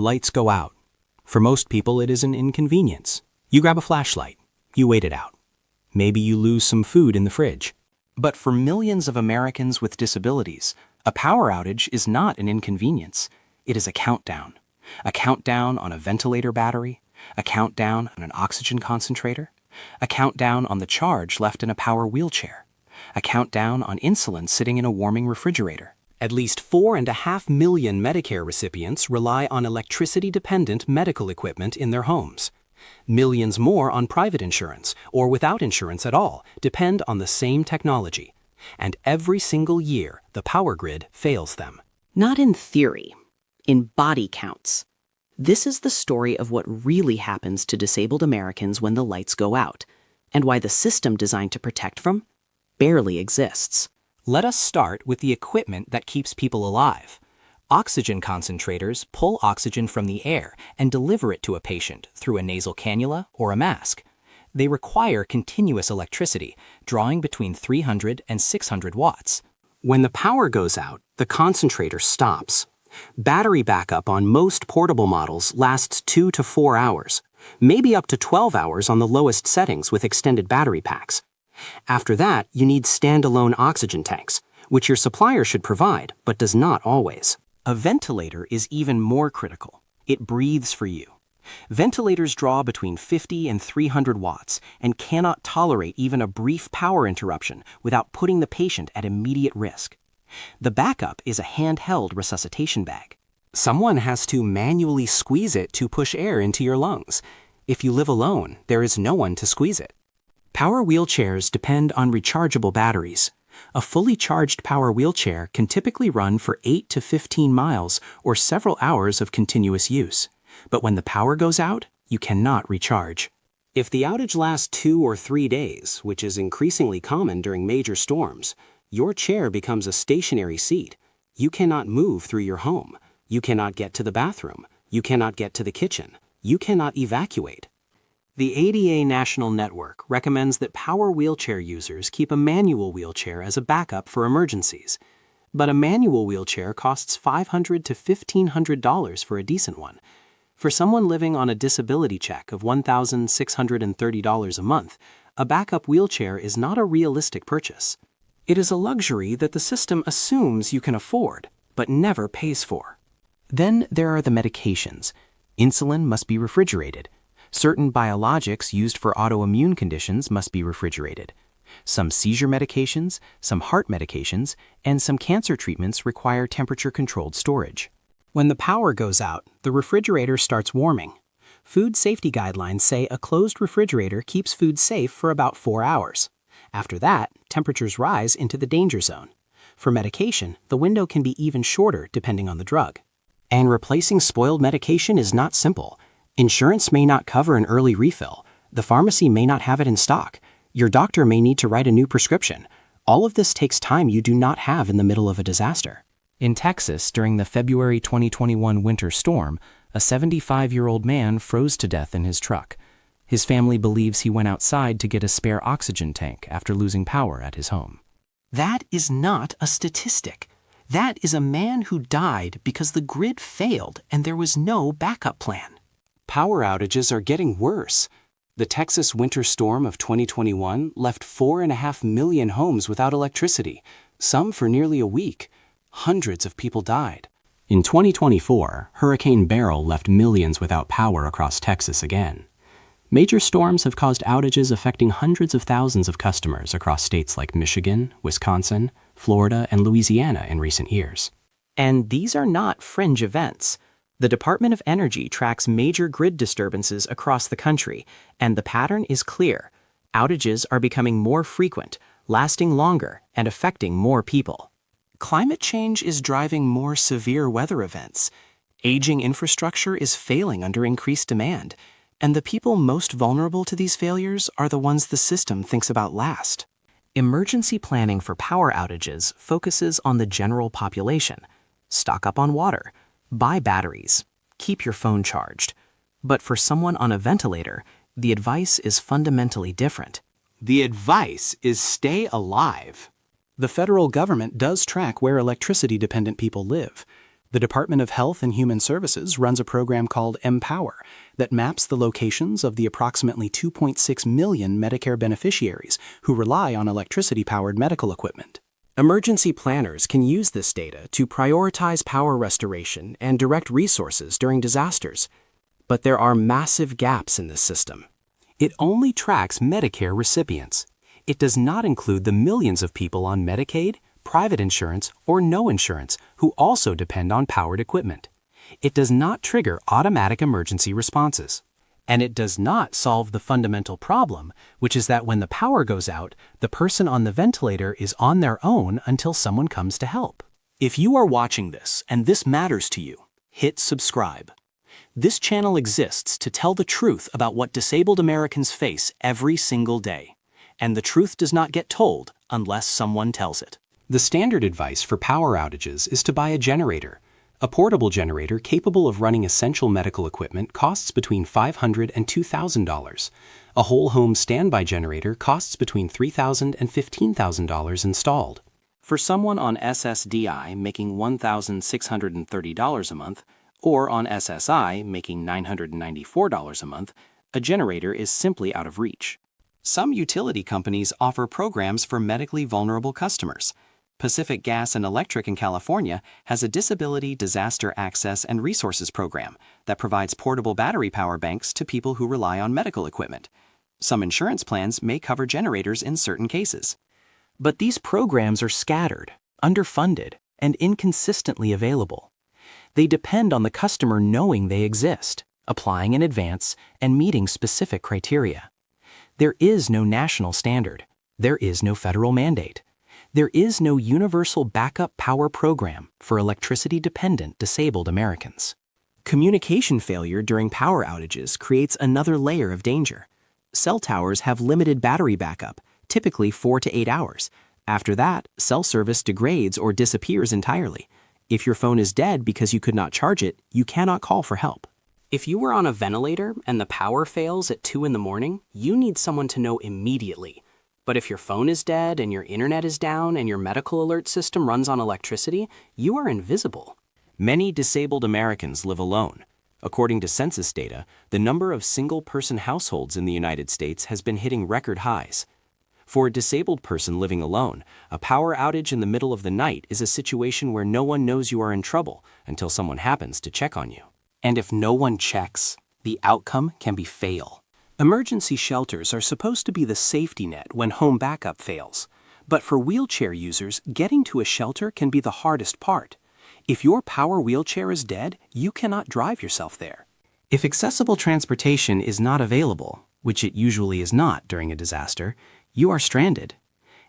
the lights go out. For most people, it is an inconvenience. You grab a flashlight. You wait it out. Maybe you lose some food in the fridge. But for millions of Americans with disabilities, a power outage is not an inconvenience. It is a countdown. A countdown on a ventilator battery, a countdown on an oxygen concentrator, a countdown on the charge left in a power wheelchair, a countdown on insulin sitting in a warming refrigerator. At least 4.5 million Medicare recipients rely on electricity-dependent medical equipment in their homes. Millions more on private insurance, or without insurance at all, depend on the same technology. And every single year, the power grid fails them. Not in theory, in body counts. This is the story of what really happens to disabled Americans when the lights go out, and why the system designed to protect from barely exists. Let us start with the equipment that keeps people alive. Oxygen concentrators pull oxygen from the air and deliver it to a patient through a nasal cannula or a mask. They require continuous electricity, drawing between 300 and 600 watts. When the power goes out, the concentrator stops. Battery backup on most portable models lasts 2 to 4 hours, maybe up to 12 hours on the lowest settings with extended battery packs. After that, you need standalone oxygen tanks, which your supplier should provide, but does not always. A ventilator is even more critical. It breathes for you. Ventilators draw between 50 and 300 watts and cannot tolerate even a brief power interruption without putting the patient at immediate risk. The backup is a handheld resuscitation bag. Someone has to manually squeeze it to push air into your lungs. If you live alone, there is no one to squeeze it. Power wheelchairs depend on rechargeable batteries. A fully charged power wheelchair can typically run for 8 to 15 miles or several hours of continuous use. But when the power goes out, you cannot recharge. If the outage lasts 2 or 3 days, which is increasingly common during major storms, your chair becomes a stationary seat. You cannot move through your home. You cannot get to the bathroom. You cannot get to the kitchen. You cannot evacuate. The ADA National Network recommends that power wheelchair users keep a manual wheelchair as a backup for emergencies. But a manual wheelchair costs $500 to $1,500 for a decent one. For someone living on a disability check of $1,630 a month, a backup wheelchair is not a realistic purchase. It is a luxury that the system assumes you can afford, but never pays for. Then there are the medications. Insulin must be refrigerated. Certain biologics used for autoimmune conditions must be refrigerated. Some seizure medications, some heart medications, and some cancer treatments require temperature-controlled storage. When the power goes out, the refrigerator starts warming. Food safety guidelines say a closed refrigerator keeps food safe for about 4 hours. After that, temperatures rise into the danger zone. For medication, the window can be even shorter depending on the drug. And replacing spoiled medication is not simple. Insurance may not cover an early refill. The pharmacy may not have it in stock. Your doctor may need to write a new prescription. All of this takes time you do not have in the middle of a disaster. In Texas, during the February 2021 winter storm, a 75-year-old man froze to death in his truck. His family believes he went outside to get a spare oxygen tank after losing power at his home. That is not a statistic. That is a man who died because the grid failed and there was no backup plan. Power outages are getting worse. The Texas winter storm of 2021 left 4.5 million homes without electricity, some for nearly a week. Hundreds of people died. In 2024, Hurricane Beryl left millions without power across Texas again. Major storms have caused outages affecting hundreds of thousands of customers across states like Michigan, Wisconsin, Florida, and Louisiana in recent years. And these are not fringe events. The Department of Energy tracks major grid disturbances across the country, and the pattern is clear. Outages are becoming more frequent, lasting longer, and affecting more people. Climate change is driving more severe weather events. Aging infrastructure is failing under increased demand, and the people most vulnerable to these failures are the ones the system thinks about last. Emergency planning for power outages focuses on the general population. Stock up on water. Buy batteries. Keep your phone charged. But for someone on a ventilator, the advice is fundamentally different. The advice is stay alive. The federal government does track where electricity-dependent people live. The Department of Health and Human Services runs a program called Empower that maps the locations of the approximately 2.6 million Medicare beneficiaries who rely on electricity-powered medical equipment. Emergency planners can use this data to prioritize power restoration and direct resources during disasters. But there are massive gaps in this system. It only tracks Medicare recipients. It does not include the millions of people on Medicaid, private insurance, or no insurance who also depend on powered equipment. It does not trigger automatic emergency responses. And it does not solve the fundamental problem, which is that when the power goes out, the person on the ventilator is on their own until someone comes to help. If you are watching this and this matters to you, hit subscribe. This channel exists to tell the truth about what disabled Americans face every single day. And the truth does not get told unless someone tells it. The standard advice for power outages is to buy a generator. A portable generator capable of running essential medical equipment costs between $500 and $2,000. A whole home standby generator costs between $3,000 and $15,000 installed. For someone on SSDI making $1,630 a month, or on SSI making $994 a month, a generator is simply out of reach. Some utility companies offer programs for medically vulnerable customers. Pacific Gas and Electric in California has a Disability Disaster Access and Resources program that provides portable battery power banks to people who rely on medical equipment. Some insurance plans may cover generators in certain cases. But these programs are scattered, underfunded, and inconsistently available. They depend on the customer knowing they exist, applying in advance, and meeting specific criteria. There is no national standard. There is no federal mandate. There is no universal backup power program for electricity-dependent disabled Americans. Communication failure during power outages creates another layer of danger. Cell towers have limited battery backup, typically 4 to 8 hours. After that, cell service degrades or disappears entirely. If your phone is dead because you could not charge it, you cannot call for help. If you were on a ventilator and the power fails at 2 in the morning, you need someone to know immediately. But if your phone is dead and your internet is down and your medical alert system runs on electricity, you are invisible. Many disabled Americans live alone. According to census data, the number of single-person households in the United States has been hitting record highs. For a disabled person living alone, a power outage in the middle of the night is a situation where no one knows you are in trouble until someone happens to check on you. And if no one checks, the outcome can be fail. Emergency shelters are supposed to be the safety net when home backup fails. But for wheelchair users, getting to a shelter can be the hardest part. If your power wheelchair is dead, you cannot drive yourself there. If accessible transportation is not available, which it usually is not during a disaster, you are stranded.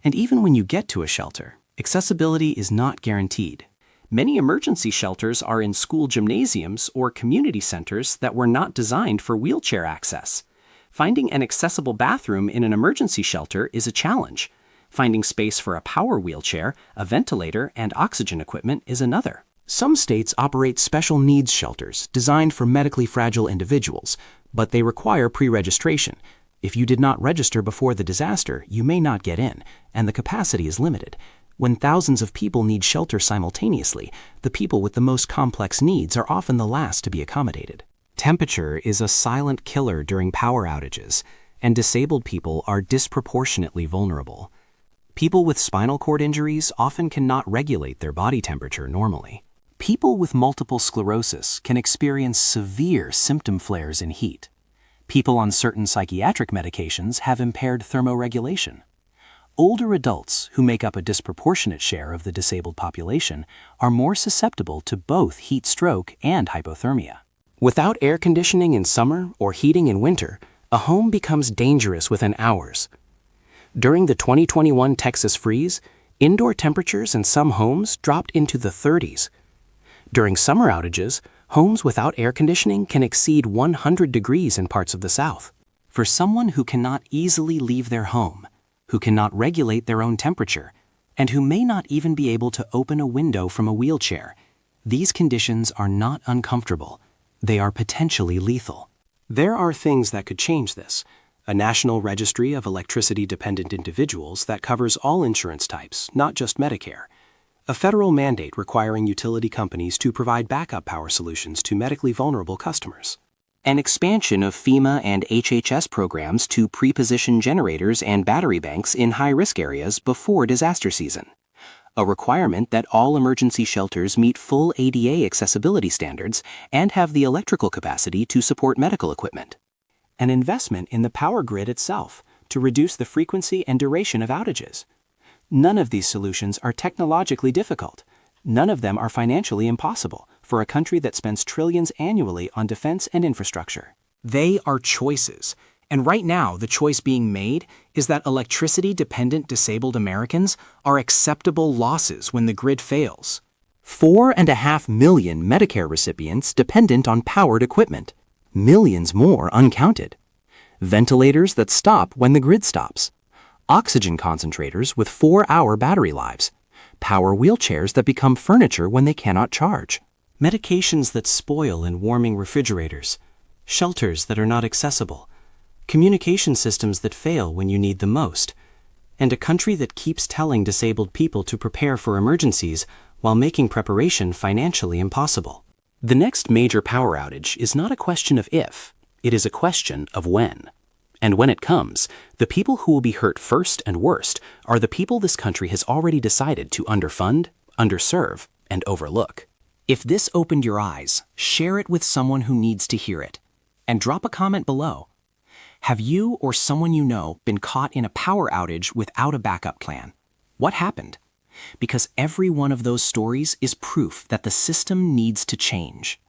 And even when you get to a shelter, accessibility is not guaranteed. Many emergency shelters are in school gymnasiums or community centers that were not designed for wheelchair access. Finding an accessible bathroom in an emergency shelter is a challenge. Finding space for a power wheelchair, a ventilator, and oxygen equipment is another. Some states operate special needs shelters designed for medically fragile individuals, but they require pre-registration. If you did not register before the disaster, you may not get in, and the capacity is limited. When thousands of people need shelter simultaneously, the people with the most complex needs are often the last to be accommodated. Temperature is a silent killer during power outages, and disabled people are disproportionately vulnerable. People with spinal cord injuries often cannot regulate their body temperature normally. People with multiple sclerosis can experience severe symptom flares in heat. People on certain psychiatric medications have impaired thermoregulation. Older adults, who make up a disproportionate share of the disabled population, are more susceptible to both heat stroke and hypothermia. Without air conditioning in summer or heating in winter, a home becomes dangerous within hours. During the 2021 Texas freeze, indoor temperatures in some homes dropped into the 30s. During summer outages, homes without air conditioning can exceed 100 degrees in parts of the South. For someone who cannot easily leave their home, who cannot regulate their own temperature, and who may not even be able to open a window from a wheelchair, these conditions are not uncomfortable. They are potentially lethal. There are things that could change this. A national registry of electricity-dependent individuals that covers all insurance types, not just Medicare. a federal mandate requiring utility companies to provide backup power solutions to medically vulnerable customers. An expansion of FEMA and HHS programs to pre-position generators and battery banks in high-risk areas before disaster season. A requirement that all emergency shelters meet full ADA accessibility standards and have the electrical capacity to support medical equipment. An investment in the power grid itself to reduce the frequency and duration of outages. None of these solutions are technologically difficult. None of them are financially impossible for a country that spends trillions annually on defense and infrastructure. They are choices. And right now, the choice being made is that electricity-dependent disabled Americans are acceptable losses when the grid fails. 4.5 million Medicare recipients dependent on powered equipment. Millions more uncounted. Ventilators that stop when the grid stops. Oxygen concentrators with 4-hour battery lives. Power wheelchairs that become furniture when they cannot charge. Medications that spoil in warming refrigerators. Shelters that are not accessible. Communication systems that fail when you need them most. And a country that keeps telling disabled people to prepare for emergencies while making preparation financially impossible. The next major power outage is not a question of if, it is a question of when. And when it comes, the people who will be hurt first and worst are the people this country has already decided to underfund, underserve, and overlook. If this opened your eyes, share it with someone who needs to hear it. And drop a comment below. Have you or someone you know been caught in a power outage without a backup plan? What happened? Because every one of those stories is proof that the system needs to change.